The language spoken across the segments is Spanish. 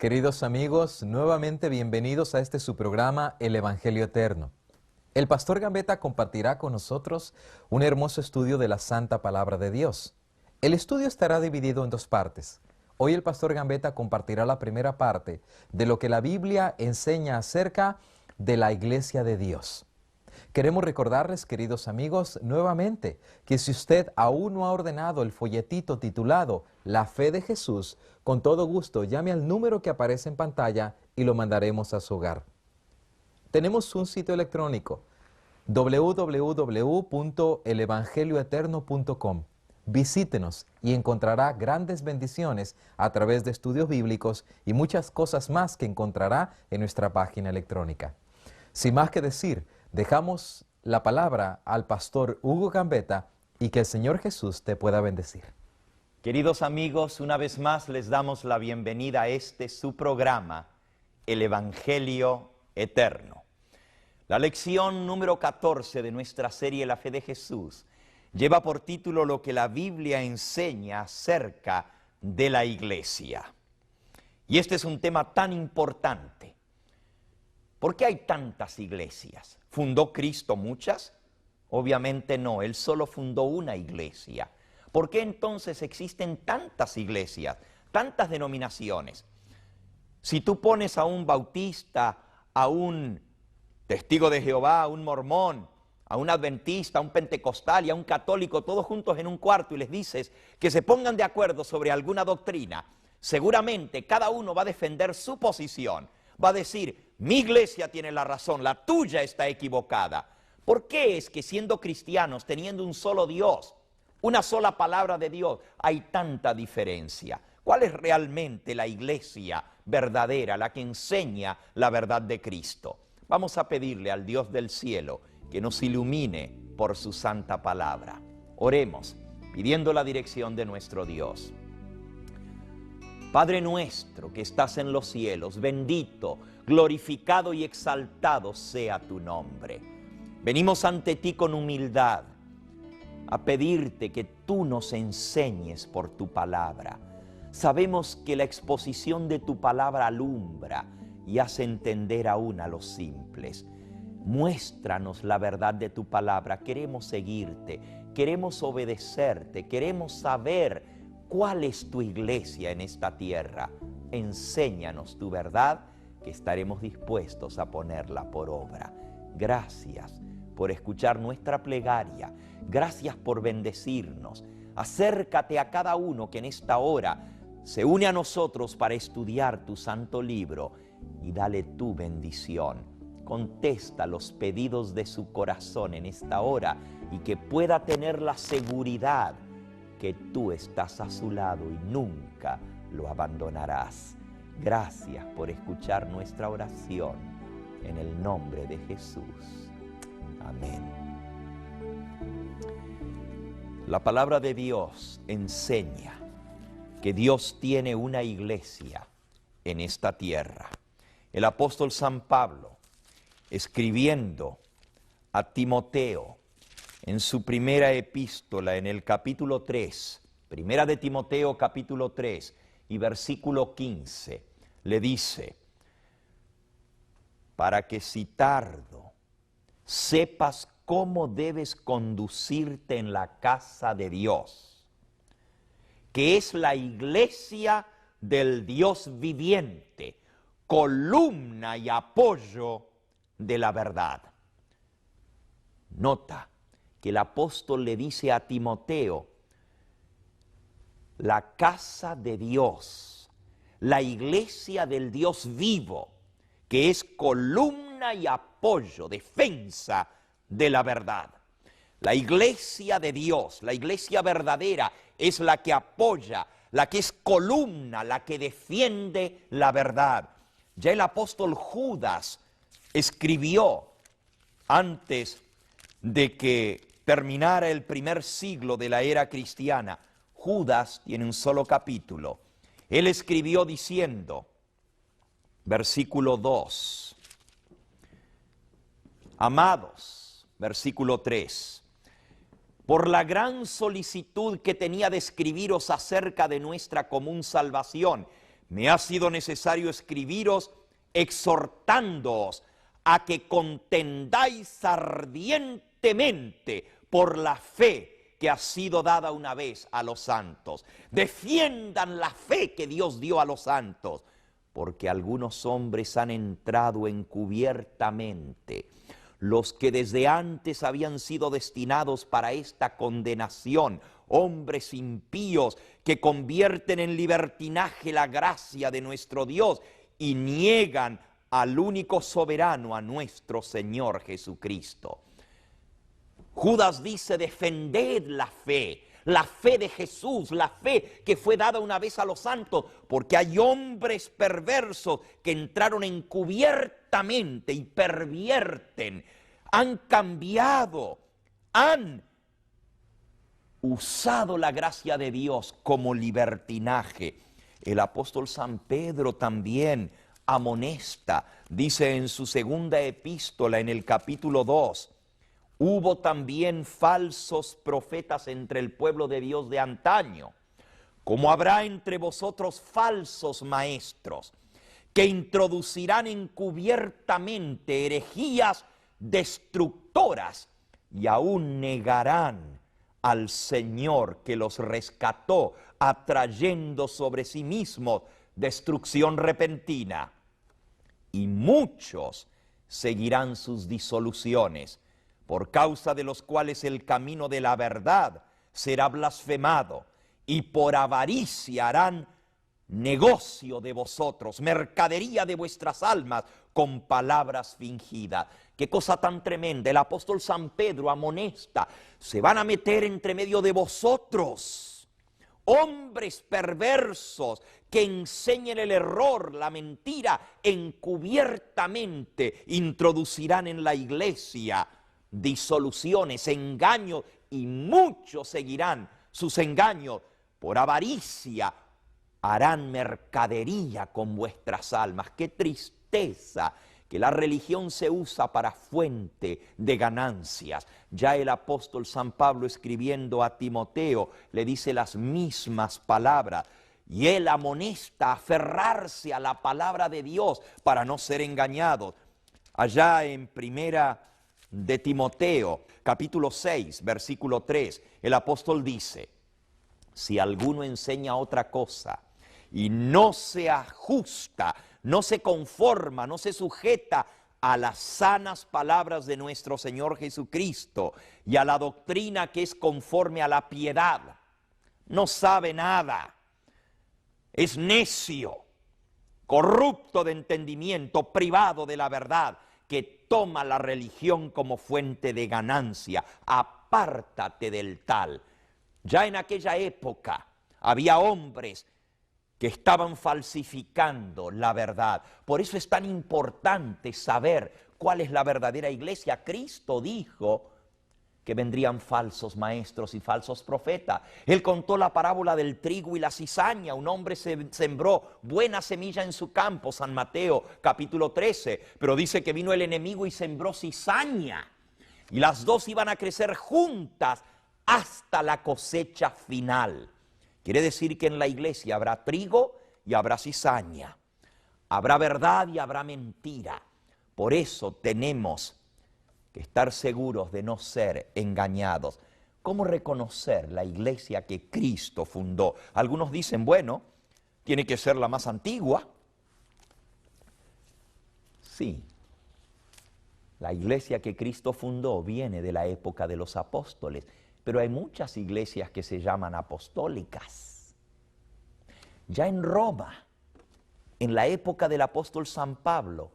Queridos amigos, nuevamente bienvenidos a este su programa, El Evangelio Eterno. El pastor Gambetta compartirá con nosotros un hermoso estudio de la Santa Palabra de Dios. El estudio estará dividido en dos partes. Hoy el pastor Gambetta compartirá la primera parte de lo que la Biblia enseña acerca de la Iglesia de Dios. Queremos recordarles, queridos amigos, nuevamente que si usted aún no ha ordenado el folletito titulado La Fe de Jesús, con todo gusto llame al número que aparece en pantalla y lo mandaremos a su hogar. Tenemos un sitio electrónico, www.elevangelioeterno.com. Visítenos y encontrará grandes bendiciones a través de estudios bíblicos y muchas cosas más que encontrará en nuestra página electrónica. Sin más que decir, dejamos la palabra al pastor Hugo Gambetta y que el Señor Jesús te pueda bendecir. Queridos amigos, una vez más les damos la bienvenida a este su programa, El Evangelio Eterno. La lección número 14 de nuestra serie La Fe de Jesús lleva por título lo que la Biblia enseña acerca de la Iglesia. Y este es un tema tan importante. ¿Por qué hay tantas iglesias? ¿Fundó Cristo muchas? Obviamente no, Él solo fundó una iglesia. ¿Por qué entonces existen tantas iglesias, tantas denominaciones? Si tú pones a un bautista, a un testigo de Jehová, a un mormón, a un adventista, a un pentecostal y a un católico, todos juntos en un cuarto y les dices que se pongan de acuerdo sobre alguna doctrina, seguramente cada uno va a defender su posición. Va a decir, mi iglesia tiene la razón, la tuya está equivocada. ¿Por qué es que siendo cristianos, teniendo un solo Dios, una sola palabra de Dios, hay tanta diferencia? ¿Cuál es realmente la iglesia verdadera, la que enseña la verdad de Cristo? Vamos a pedirle al Dios del cielo que nos ilumine por su santa palabra. Oremos, pidiendo la dirección de nuestro Dios. Padre nuestro que estás en los cielos, bendito, glorificado y exaltado sea tu nombre. Venimos ante ti con humildad a pedirte que tú nos enseñes por tu palabra. Sabemos que la exposición de tu palabra alumbra y hace entender aún a los simples. Muéstranos la verdad de tu palabra, queremos seguirte, queremos obedecerte, queremos saber ¿cuál es tu iglesia en esta tierra? Enséñanos tu verdad, que estaremos dispuestos a ponerla por obra. Gracias por escuchar nuestra plegaria. Gracias por bendecirnos. Acércate a cada uno que en esta hora se une a nosotros para estudiar tu santo libro y dale tu bendición. Contesta los pedidos de su corazón en esta hora y que pueda tener la seguridad que tú estás a su lado y nunca lo abandonarás. Gracias por escuchar nuestra oración en el nombre de Jesús. Amén. La palabra de Dios enseña que Dios tiene una iglesia en esta tierra. El apóstol San Pablo, escribiendo a Timoteo, en su primera epístola, en el capítulo 3, primera de Timoteo capítulo 3 y versículo 15, le dice, para que si tardo, sepas cómo debes conducirte en la casa de Dios, que es la iglesia del Dios viviente, columna y apoyo de la verdad. Nota que el apóstol le dice a Timoteo, la casa de Dios, la iglesia del Dios vivo, que es columna y apoyo, defensa de la verdad. La iglesia de Dios, la iglesia verdadera, es la que apoya, la que es columna, la que defiende la verdad. Ya el apóstol Judas escribió antes de que terminara el primer siglo de la era cristiana. Judas tiene un solo capítulo. Él escribió diciendo, versículo 2, amados, versículo 3, por la gran solicitud que tenía de escribiros acerca de nuestra común salvación, me ha sido necesario escribiros exhortándoos a que contendáis ardientemente por la fe que ha sido dada una vez a los santos. Defiendan la fe que Dios dio a los santos, porque algunos hombres han entrado encubiertamente, los que desde antes habían sido destinados para esta condenación, hombres impíos que convierten en libertinaje la gracia de nuestro Dios y niegan al único soberano, a nuestro Señor Jesucristo. Judas dice: defended la fe de Jesús, la fe que fue dada una vez a los santos, porque hay hombres perversos que entraron encubiertamente y pervierten, han cambiado, han usado la gracia de Dios como libertinaje. El apóstol San Pedro también amonesta, dice en su segunda epístola, en el capítulo 2, hubo también falsos profetas entre el pueblo de Dios de antaño, como habrá entre vosotros falsos maestros, que introducirán encubiertamente herejías destructoras y aún negarán al Señor que los rescató, atrayendo sobre sí mismos destrucción repentina. Y muchos seguirán sus disoluciones, por causa de los cuales el camino de la verdad será blasfemado, y por avaricia harán negocio de vosotros, mercadería de vuestras almas, con palabras fingidas. Qué cosa tan tremenda. El apóstol San Pedro amonesta: se van a meter entre medio de vosotros hombres perversos que enseñen el error, la mentira, encubiertamente introducirán en la iglesia disoluciones, engaños, y muchos seguirán sus engaños. Por avaricia harán mercadería con vuestras almas. Qué tristeza que la religión se usa para fuente de ganancias. Ya el apóstol San Pablo, escribiendo a Timoteo, le dice las mismas palabras, y él amonesta a aferrarse a la palabra de Dios para no ser engañados. Allá en primera de Timoteo, capítulo 6, versículo 3, el apóstol dice: si alguno enseña otra cosa y no se ajusta, no se conforma, no se sujeta a las sanas palabras de nuestro Señor Jesucristo y a la doctrina que es conforme a la piedad, no sabe nada, es necio, corrupto de entendimiento, privado de la verdad, que toma la religión como fuente de ganancia. Apártate del tal. Ya en aquella época había hombres que estaban falsificando la verdad. Por eso es tan importante saber cuál es la verdadera iglesia. Cristo dijo que vendrían falsos maestros y falsos profetas. Él contó la parábola del trigo y la cizaña. Un hombre sembró buena semilla en su campo, San Mateo capítulo 13, pero dice que vino el enemigo y sembró cizaña, y las dos iban a crecer juntas hasta la cosecha final. Quiere decir que en la iglesia habrá trigo y habrá cizaña, habrá verdad y habrá mentira. Por eso tenemos que estar seguros de no ser engañados. ¿Cómo reconocer la iglesia que Cristo fundó? Algunos dicen, bueno, tiene que ser la más antigua. Sí, la iglesia que Cristo fundó viene de la época de los apóstoles, pero hay muchas iglesias que se llaman apostólicas. Ya en Roma, en la época del apóstol San Pablo,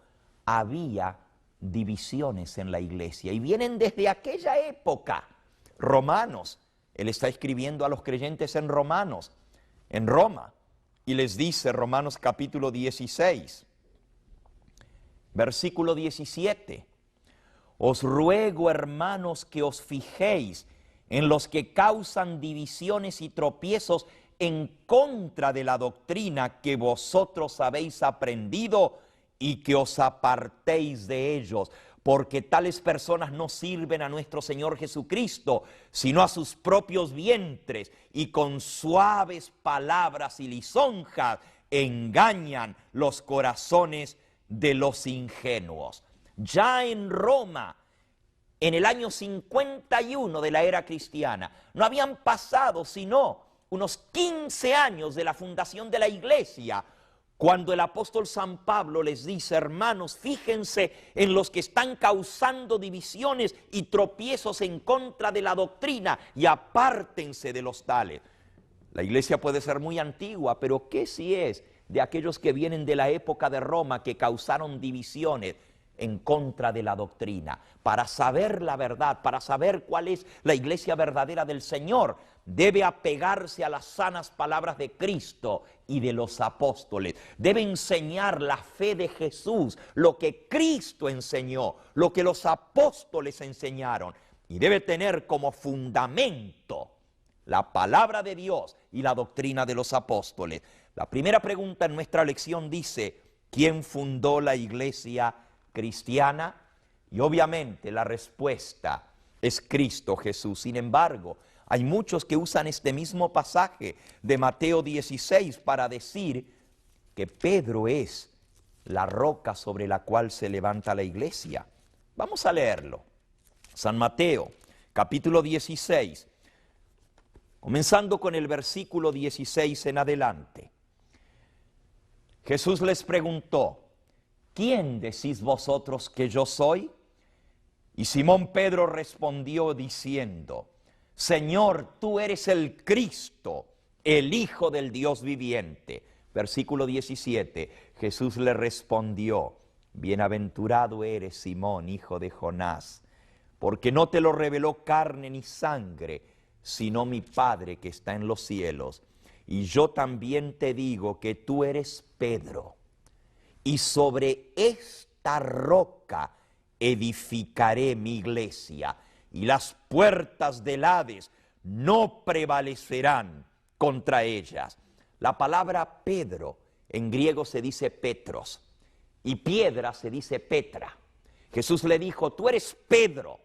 había divisiones en la iglesia, y vienen desde aquella época. Romanos, él está escribiendo a los creyentes en Romanos, en Roma, y les dice, Romanos capítulo 16, versículo 17, os ruego, hermanos, que os fijéis en los que causan divisiones y tropiezos en contra de la doctrina que vosotros habéis aprendido, y que os apartéis de ellos, porque tales personas no sirven a nuestro Señor Jesucristo, sino a sus propios vientres, y con suaves palabras y lisonjas engañan los corazones de los ingenuos. Ya en Roma, en el año 51 de la era cristiana, no habían pasado sino unos 15 años de la fundación de la iglesia, cuando el apóstol San Pablo les dice: hermanos, fíjense en los que están causando divisiones y tropiezos en contra de la doctrina y apártense de los tales. La iglesia puede ser muy antigua, pero ¿qué si es de aquellos que vienen de la época de Roma, que causaron divisiones en contra de la doctrina? Para saber la verdad, para saber cuál es la iglesia verdadera del Señor, debe apegarse a las sanas palabras de Cristo y de los apóstoles. Debe enseñar la fe de Jesús, lo que Cristo enseñó, lo que los apóstoles enseñaron. Y debe tener como fundamento la palabra de Dios y la doctrina de los apóstoles. La primera pregunta en nuestra lección dice: ¿quién fundó la iglesia cristiana? Y obviamente la respuesta es Cristo Jesús. Sin embargo, hay muchos que usan este mismo pasaje de Mateo 16 para decir que Pedro es la roca sobre la cual se levanta la iglesia. Vamos a leerlo. San Mateo, capítulo 16, comenzando con el versículo 16 en adelante. Jesús les preguntó: ¿quién decís vosotros que yo soy? Y Simón Pedro respondió diciendo: Señor, tú eres el Cristo, el Hijo del Dios viviente. Versículo 17, Jesús le respondió: bienaventurado eres, Simón, hijo de Jonás, porque no te lo reveló carne ni sangre, sino mi Padre que está en los cielos. Y yo también te digo que tú eres Pedro, y sobre esta roca edificaré mi iglesia, y las puertas del Hades no prevalecerán contra ellas. La palabra Pedro en griego se dice Petros, y piedra se dice Petra. Jesús le dijo: tú eres Pedro,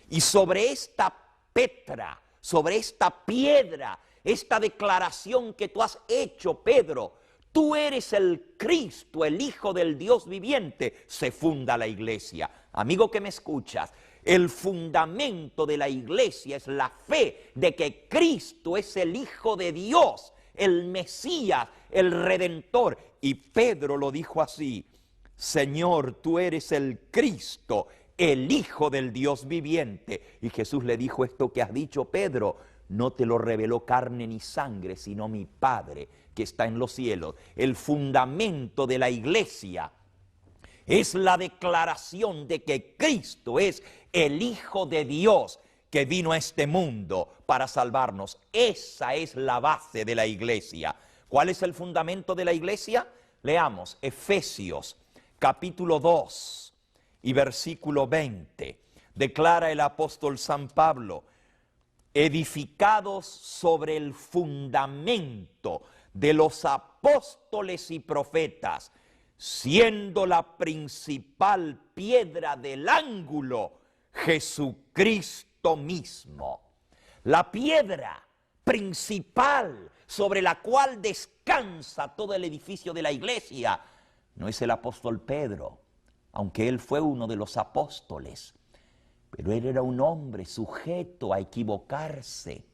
y sobre esta Petra, sobre esta piedra, esta declaración que tú has hecho, Pedro, tú eres el Cristo, el Hijo del Dios viviente, se funda la iglesia. Amigo que me escuchas, el fundamento de la iglesia es la fe de que Cristo es el Hijo de Dios, el Mesías, el Redentor. Y Pedro lo dijo así: Señor, tú eres el Cristo, el Hijo del Dios viviente. Y Jesús le dijo: esto que has dicho, Pedro, no te lo reveló carne ni sangre, sino mi Padre que está en los cielos. El fundamento de la iglesia es la declaración de que Cristo es el Hijo de Dios que vino a este mundo para salvarnos. Esa es la base de la iglesia. ¿Cuál es el fundamento de la iglesia? Leamos Efesios capítulo 2 y versículo 20. Declara el apóstol San Pablo: edificados sobre el fundamento de los apóstoles y profetas, siendo la principal piedra del ángulo Jesucristo mismo. La piedra principal sobre la cual descansa todo el edificio de la iglesia no es el apóstol Pedro, aunque él fue uno de los apóstoles, pero él era un hombre sujeto a equivocarse,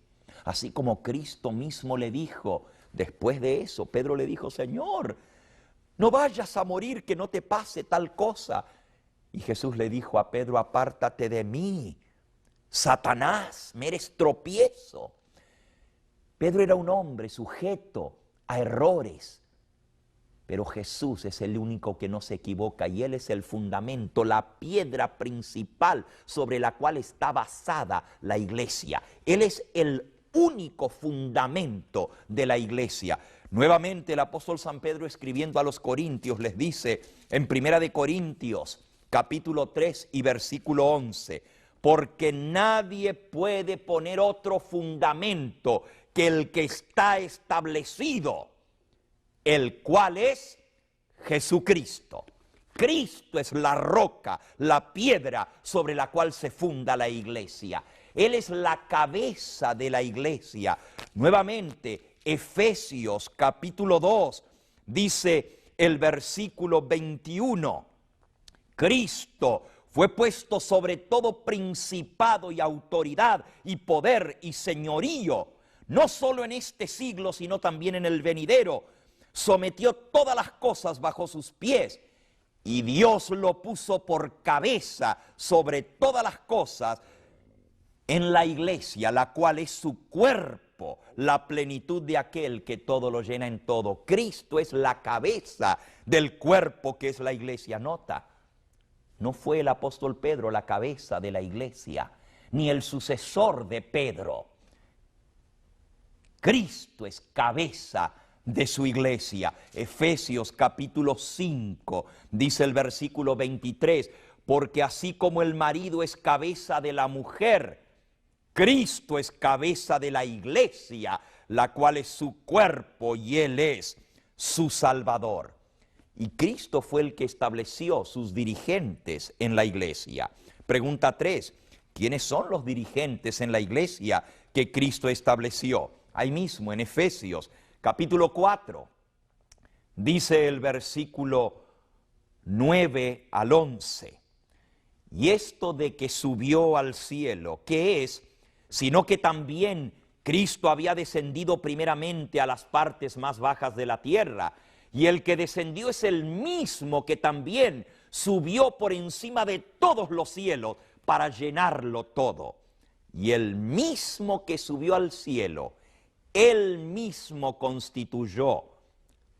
así como Cristo mismo le dijo. Después de eso, Pedro le dijo: Señor, no vayas a morir, que no te pase tal cosa. Y Jesús le dijo a Pedro: apártate de mí, Satanás, me eres tropiezo. Pedro era un hombre sujeto a errores, pero Jesús es el único que no se equivoca, y Él es el fundamento, la piedra principal sobre la cual está basada la iglesia. Él es el único fundamento de la iglesia. Nuevamente el apóstol San Pedro, escribiendo a los corintios, les dice en 1 Corintios capítulo 3 y versículo 11: porque nadie puede poner otro fundamento que el que está establecido, el cual es Jesucristo. Cristo es la roca, la piedra sobre la cual se funda la iglesia. Él es la cabeza de la iglesia. Nuevamente, Efesios capítulo 2, dice el versículo 21, Cristo fue puesto sobre todo principado y autoridad y poder y señorío, no solo en este siglo, sino también en el venidero. Sometió todas las cosas bajo sus pies y Dios lo puso por cabeza sobre todas las cosas en la iglesia, la cual es su cuerpo, la plenitud de aquel que todo lo llena en todo. Cristo es la cabeza del cuerpo que es la iglesia. Nota, no fue el apóstol Pedro la cabeza de la iglesia, ni el sucesor de Pedro. Cristo es cabeza de su iglesia. Efesios capítulo 5, dice el versículo 23, porque así como el marido es cabeza de la mujer, Cristo es cabeza de la iglesia, la cual es su cuerpo y Él es su Salvador. Y Cristo fue el que estableció sus dirigentes en la iglesia. Pregunta 3, ¿quiénes son los dirigentes en la iglesia que Cristo estableció? Ahí mismo en Efesios capítulo 4, dice el versículo 9 al 11, y esto de que subió al cielo, ¿qué es? Sino que también Cristo había descendido primeramente a las partes más bajas de la tierra, y el que descendió es el mismo que también subió por encima de todos los cielos para llenarlo todo. Y el mismo que subió al cielo, él mismo constituyó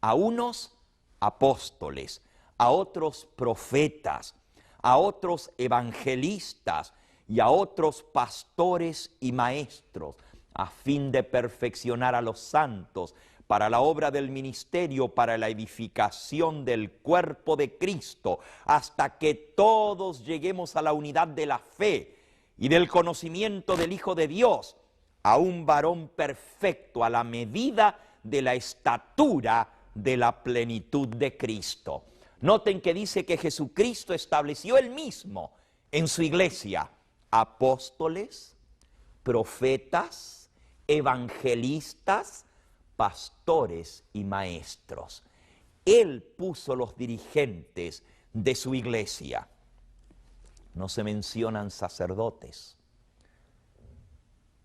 a unos apóstoles, a otros profetas, a otros evangelistas y a otros pastores y maestros, a fin de perfeccionar a los santos para la obra del ministerio, para la edificación del cuerpo de Cristo, hasta que todos lleguemos a la unidad de la fe y del conocimiento del Hijo de Dios, a un varón perfecto, a la medida de la estatura de la plenitud de Cristo. Noten que dice que Jesucristo estableció él mismo en su iglesia apóstoles, profetas, evangelistas, pastores y maestros. Él puso los dirigentes de su iglesia. No se mencionan sacerdotes,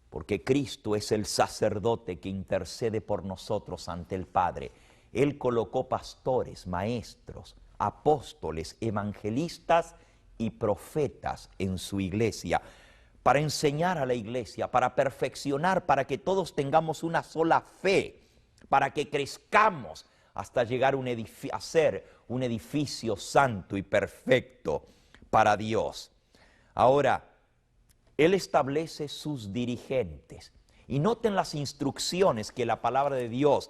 porque Cristo es el sacerdote que intercede por nosotros ante el Padre. Él colocó pastores, maestros, apóstoles, evangelistas y profetas en su iglesia, para enseñar a la iglesia, para perfeccionar, para que todos tengamos una sola fe, para que crezcamos hasta llegar a ser un edificio santo y perfecto para Dios. Ahora, Él establece sus dirigentes. Y noten las instrucciones que la palabra de Dios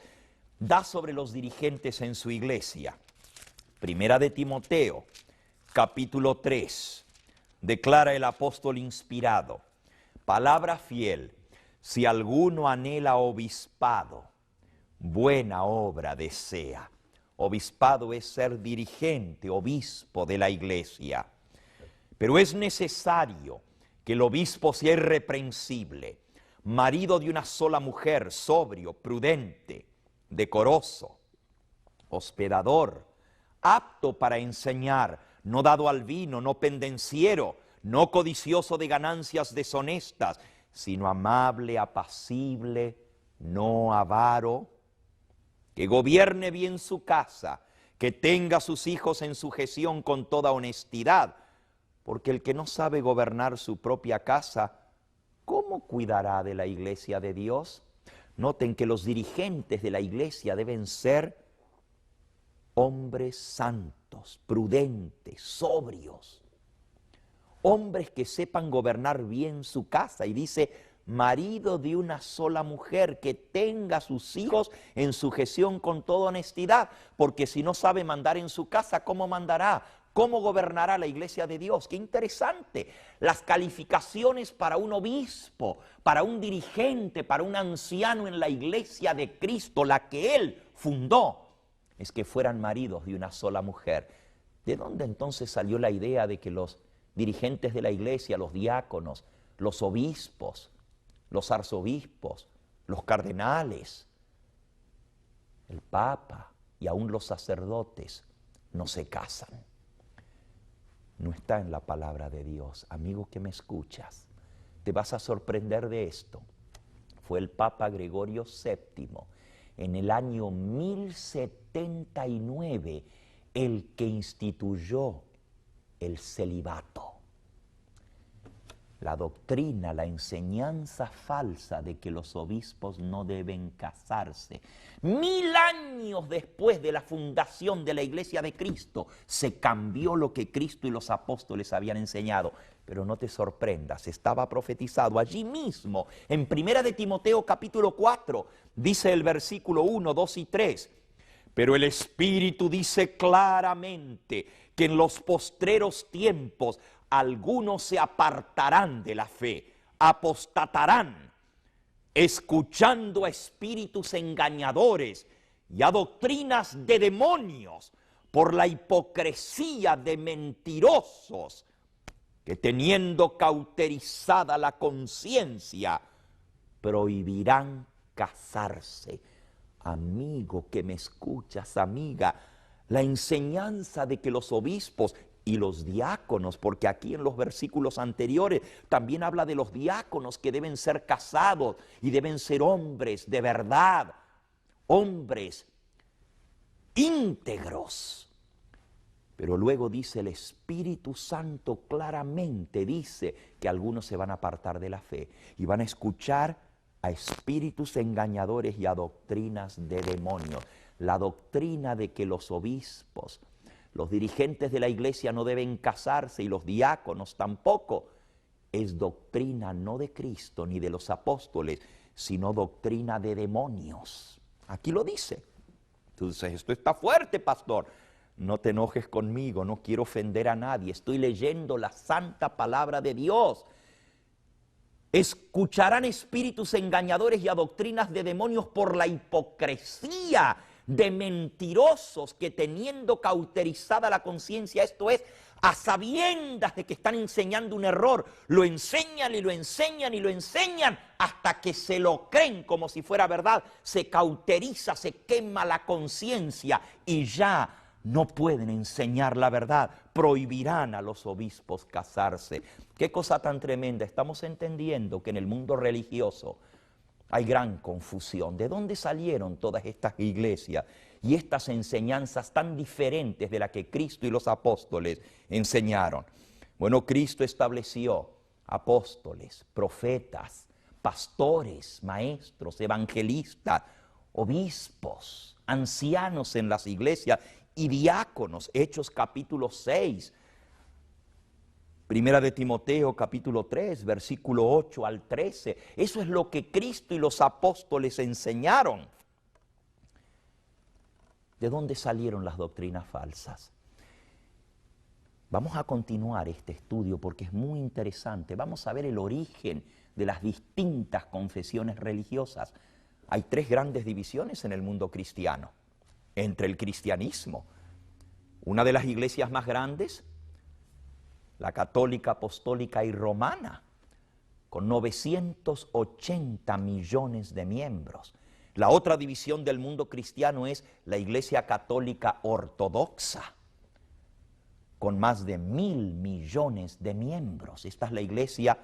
da sobre los dirigentes en su iglesia. Primera de Timoteo, capítulo 3, declara el apóstol inspirado, palabra fiel, si alguno anhela obispado, buena obra desea. Obispado es ser dirigente, obispo de la iglesia. Pero es necesario que el obispo sea irreprensible, marido de una sola mujer, sobrio, prudente, decoroso, hospedador, apto para enseñar, no dado al vino, no pendenciero, no codicioso de ganancias deshonestas, sino amable, apacible, no avaro, que gobierne bien su casa, que tenga a sus hijos en sujeción con toda honestidad, porque el que no sabe gobernar su propia casa, ¿cómo cuidará de la iglesia de Dios? Noten que los dirigentes de la iglesia deben ser hombres santos, prudentes, sobrios, hombres que sepan gobernar bien su casa. Y dice, marido de una sola mujer, que tenga a sus hijos en sujeción con toda honestidad, porque si no sabe mandar en su casa, ¿cómo mandará? ¿Cómo gobernará la iglesia de Dios? ¡Qué interesante! Las calificaciones para un obispo, para un dirigente, para un anciano en la iglesia de Cristo, la que Él fundó, es que fueran maridos de una sola mujer. ¿De dónde entonces salió la idea de que los dirigentes de la iglesia, los diáconos, los obispos, los arzobispos, los cardenales, el Papa y aún los sacerdotes no se casan. No está en la palabra de Dios. Amigo que me escuchas, te vas a sorprender de esto. Fue el Papa Gregorio VII, en el año 1079, el que instituyó el celibato. La doctrina, la enseñanza falsa de que los obispos no deben casarse. 1000 años después de la fundación de la Iglesia de Cristo, se cambió lo que Cristo y los apóstoles habían enseñado. Pero no te sorprendas, estaba profetizado allí mismo, en 1 de Timoteo capítulo 4, dice el versículo 1, 2 y 3. Pero el Espíritu dice claramente que en los postreros tiempos algunos se apartarán de la fe, apostatarán, escuchando a espíritus engañadores y a doctrinas de demonios por la hipocresía de mentirosos que, teniendo cauterizada la conciencia, prohibirán casarse. Amigo que me escuchas, amiga, la enseñanza de que los obispos y los diáconos, porque aquí en los versículos anteriores también habla de los diáconos que deben ser casados y deben ser hombres de verdad, hombres íntegros. Pero luego dice el Espíritu Santo claramente, dice que algunos se van a apartar de la fe y van a escuchar a espíritus engañadores y a doctrinas de demonios. La doctrina de que los obispos, los dirigentes de la iglesia no deben casarse y los diáconos tampoco, es doctrina no de Cristo ni de los apóstoles, sino doctrina de demonios. Aquí lo dice. Entonces, esto está fuerte, pastor. No te enojes conmigo, no quiero ofender a nadie. Estoy leyendo la santa palabra de Dios. Escucharán espíritus engañadores y a doctrinas de demonios por la hipocresía de mentirosos que, teniendo cauterizada la conciencia, esto es, a sabiendas de que están enseñando un error, lo enseñan y lo enseñan y lo enseñan hasta que se lo creen como si fuera verdad. Se cauteriza, se quema la conciencia y ya no pueden enseñar la verdad. Prohibirán a los obispos casarse. Qué cosa tan tremenda. Estamos entendiendo que en el mundo religioso hay gran confusión. ¿De dónde salieron todas estas iglesias y estas enseñanzas tan diferentes de las que Cristo y los apóstoles enseñaron? Bueno, Cristo estableció apóstoles, profetas, pastores, maestros, evangelistas, obispos, ancianos en las iglesias y diáconos. Hechos capítulo 6, Primera de Timoteo capítulo 3, versículo 8 al 13. Eso es lo que Cristo y los apóstoles enseñaron. ¿De dónde salieron las doctrinas falsas? Vamos a continuar este estudio porque es muy interesante. Vamos a ver el origen de las distintas confesiones religiosas. Hay 3 grandes divisiones en el mundo cristiano. Entre el cristianismo, una de las iglesias más grandes, la católica, apostólica y romana, con 980 millones de miembros. La otra división del mundo cristiano es la iglesia católica ortodoxa, con más de 1.000 millones de miembros. Esta es la iglesia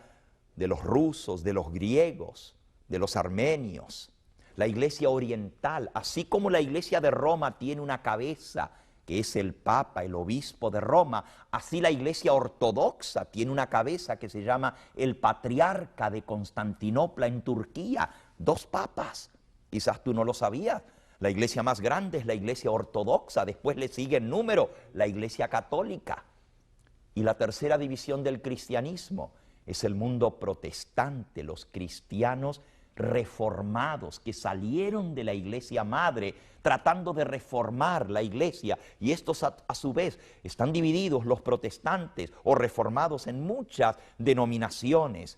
de los rusos, de los griegos, de los armenios. La iglesia oriental, así como la iglesia de Roma tiene una cabeza, que es el Papa, el obispo de Roma, así la iglesia ortodoxa tiene una cabeza que se llama el patriarca de Constantinopla en Turquía. 2 papas, quizás tú no lo sabías. La iglesia más grande es la iglesia ortodoxa, después le sigue en número la iglesia católica. Y la tercera división del cristianismo es el mundo protestante, los cristianos reformados que salieron de la iglesia madre tratando de reformar la iglesia, y estos a su vez están divididos, los protestantes o reformados, en muchas denominaciones,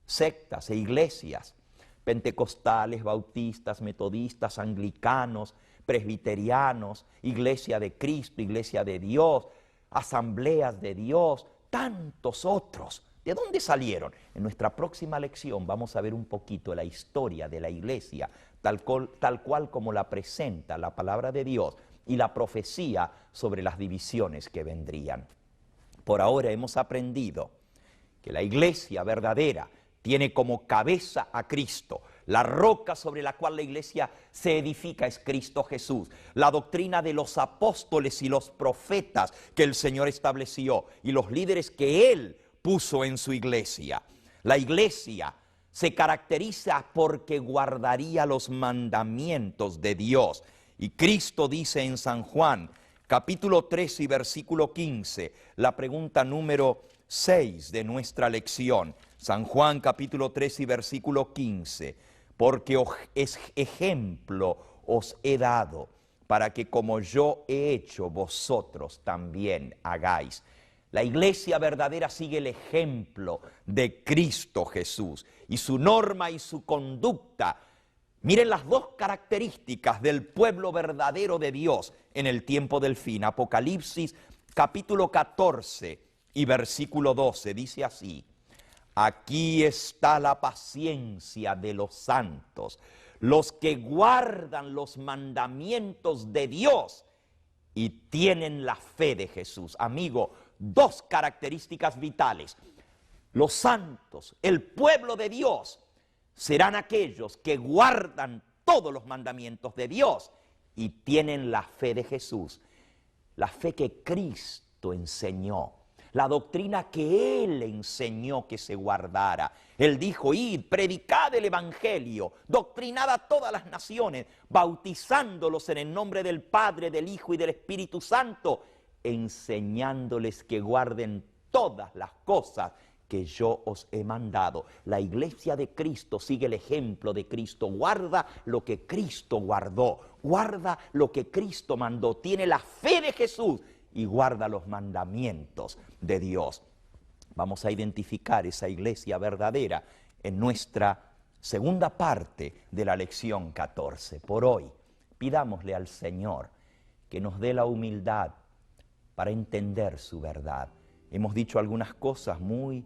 sectas e iglesias, pentecostales, bautistas, metodistas, anglicanos, presbiterianos, iglesia de Cristo, iglesia de Dios, asambleas de Dios, tantos otros. ¿De dónde salieron? En nuestra próxima lección vamos a ver un poquito la historia de la iglesia, tal cual como la presenta la palabra de Dios y la profecía sobre las divisiones que vendrían. Por ahora hemos aprendido que la iglesia verdadera tiene como cabeza a Cristo. La roca sobre la cual la iglesia se edifica es Cristo Jesús. La doctrina de los apóstoles y los profetas que el Señor estableció y los líderes que Él puso en su iglesia. La iglesia se caracteriza porque guardaría los mandamientos de Dios. Y Cristo dice en San Juan, capítulo 13 y versículo 15, la pregunta número 6 de nuestra lección. San Juan capítulo 13 y versículo 15, porque es ejemplo os he dado, para que como yo he hecho, vosotros también hagáis. La iglesia verdadera sigue el ejemplo de Cristo Jesús y su norma y su conducta. Miren las dos características del pueblo verdadero de Dios en el tiempo del fin. Apocalipsis capítulo 14 y versículo 12 dice así: aquí está la paciencia de los santos, los que guardan los mandamientos de Dios y tienen la fe de Jesús. Amigo, dos características vitales. Los santos, el pueblo de Dios, serán aquellos que guardan todos los mandamientos de Dios y tienen la fe de Jesús, la fe que Cristo enseñó, la doctrina que Él enseñó que se guardara. Él dijo: id, predicad el Evangelio, doctrinad a todas las naciones, bautizándolos en el nombre del Padre, del Hijo y del Espíritu Santo, enseñándoles que guarden todas las cosas que yo os he mandado. La iglesia de Cristo sigue el ejemplo de Cristo, guarda lo que Cristo guardó, guarda lo que Cristo mandó, tiene la fe de Jesús y guarda los mandamientos de Dios. Vamos a identificar esa iglesia verdadera en nuestra segunda parte de la lección 14. Por hoy, pidámosle al Señor que nos dé la humildad para entender su verdad. Hemos dicho algunas cosas muy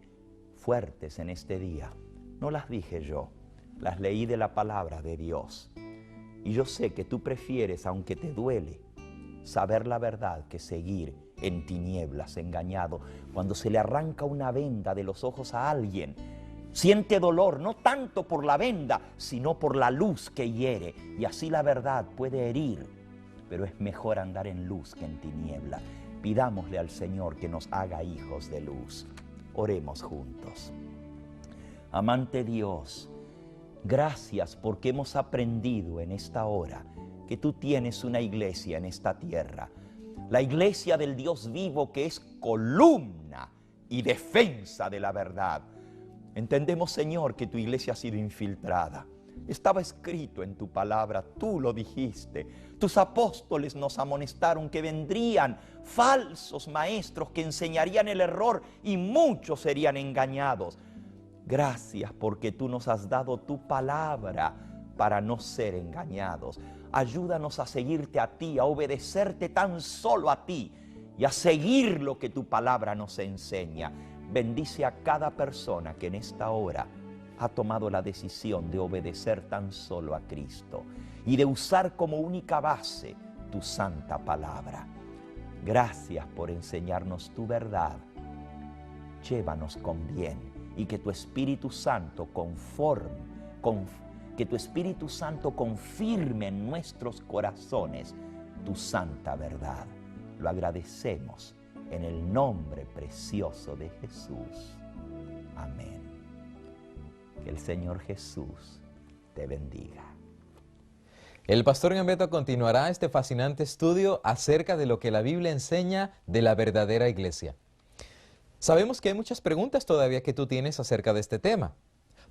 fuertes en este día. No las dije yo, las leí de la palabra de Dios. Y yo sé que tú prefieres, aunque te duele, saber la verdad que seguir en tinieblas, engañado. Cuando se le arranca una venda de los ojos a alguien, siente dolor, no tanto por la venda, sino por la luz que hiere. Y así la verdad puede herir, pero es mejor andar en luz que en tiniebla. Pidámosle al Señor que nos haga hijos de luz. Oremos juntos. Amante Dios, gracias porque hemos aprendido en esta hora que tú tienes una iglesia en esta tierra, la iglesia del Dios vivo que es columna y defensa de la verdad. Entendemos, Señor, que tu iglesia ha sido infiltrada. Estaba escrito en tu palabra, tú lo dijiste. Tus apóstoles nos amonestaron que vendrían falsos maestros que enseñarían el error y muchos serían engañados. Gracias porque tú nos has dado tu palabra para no ser engañados. Ayúdanos a seguirte a ti, a obedecerte tan solo a ti y a seguir lo que tu palabra nos enseña. Bendice a cada persona que en esta hora ha tomado la decisión de obedecer tan solo a Cristo y de usar como única base tu santa palabra. Gracias por enseñarnos tu verdad. Llévanos con bien y que tu Espíritu Santo confirme en nuestros corazones tu santa verdad. Lo agradecemos en el nombre precioso de Jesús. Amén. Que el Señor Jesús te bendiga. El pastor Gambetta continuará este fascinante estudio acerca de lo que la Biblia enseña de la verdadera iglesia. Sabemos que hay muchas preguntas todavía que tú tienes acerca de este tema.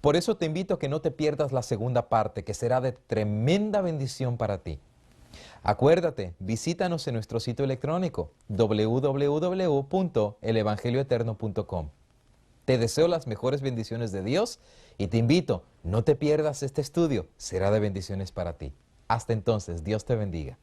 Por eso te invito a que no te pierdas la segunda parte, que será de tremenda bendición para ti. Acuérdate, visítanos en nuestro sitio electrónico www.elevangelioeterno.com. Te deseo las mejores bendiciones de Dios y te invito, no te pierdas este estudio, será de bendiciones para ti. Hasta entonces, Dios te bendiga.